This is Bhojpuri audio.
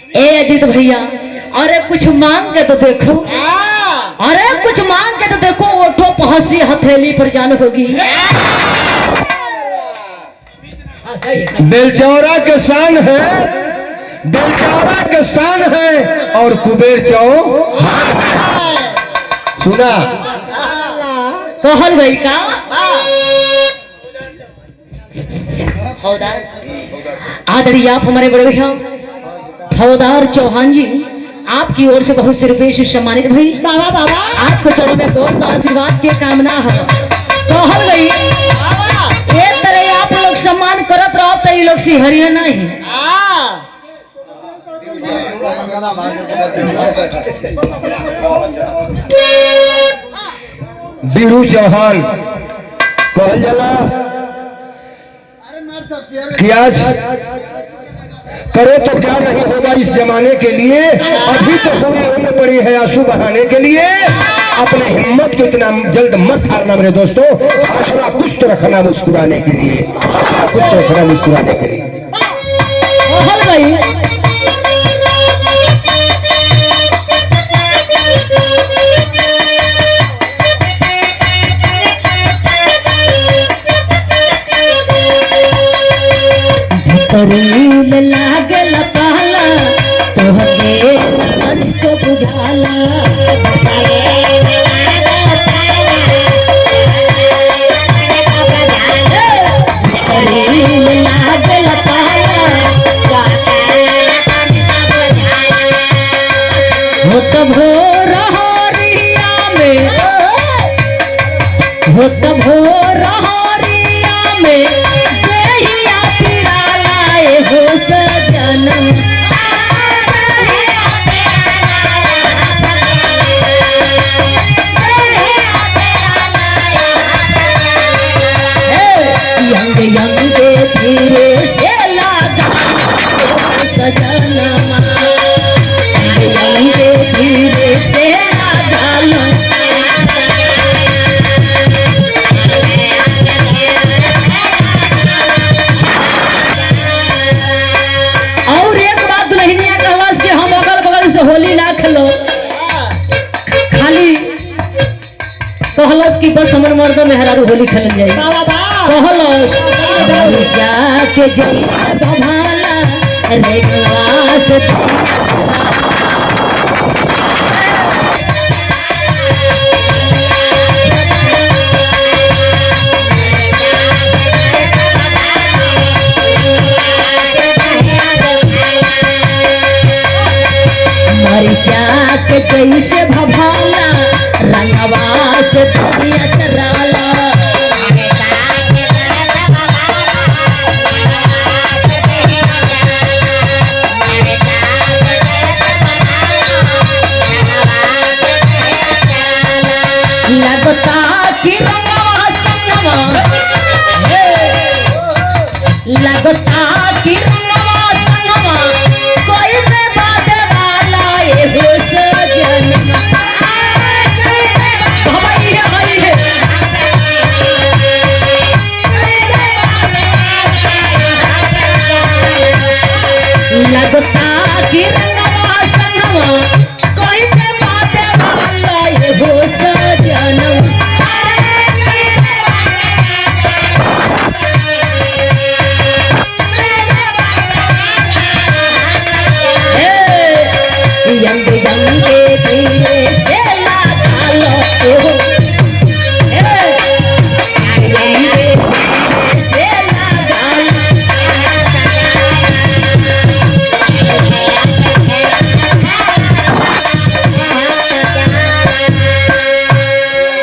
ए अजीत भैया, अरे कुछ मांग के तो देखो, अरे कुछ मांग के तो देखो। ओठो पहसी हथेली पर जान होगी। बेलचौरा के शान है, बेलचौरा के शान है और कुबेर चौहान है। सुना कहल गई का आदरणीय आप हमारे बड़े भैया फौदार चौहान जी, आपकी ओर से बहुत से रुपये से सम्मानित भई। बाबा बाबा आपको चलो में गौर सा आशीर्वाद की कामना है। कहल गई एक तरह आप लोग सम्मान करत रहो तो ये लोग सिहरिया नहीं। बीरू चौहान कहल जाला क्या करे तो क्या नहीं होगा इस जमाने के लिए। अभी तो पूरी उम्र पड़ी है आंसू बहाने के लिए। अपने हिम्मत को इतना जल्द मत हारना मेरे दोस्तों। हौसला कुछ तो रखना मुस्कुराने के लिए, कुछ तो रखना मुस्कुराने के लिए। करील लागल पाला तोहके मन को बुझाला। करील लागल पाला हो तो भोर हरिया में, हो तो भोर हरिया में हो सजन। यंग यंग धीरे से लागा सजना, यंग धीरे से लागा। होली ना खेलो खाली कहलस की बस हमर मर्द मेहरारू होली खेलन जाए। कहलस जाके जैसा बभाला रे गवास जाके जैसे भभाला रंगवा से दुनिया चराला। लगता कि रंगवा संगवा, लगता कि रंगवा संगवा कोई लगता कि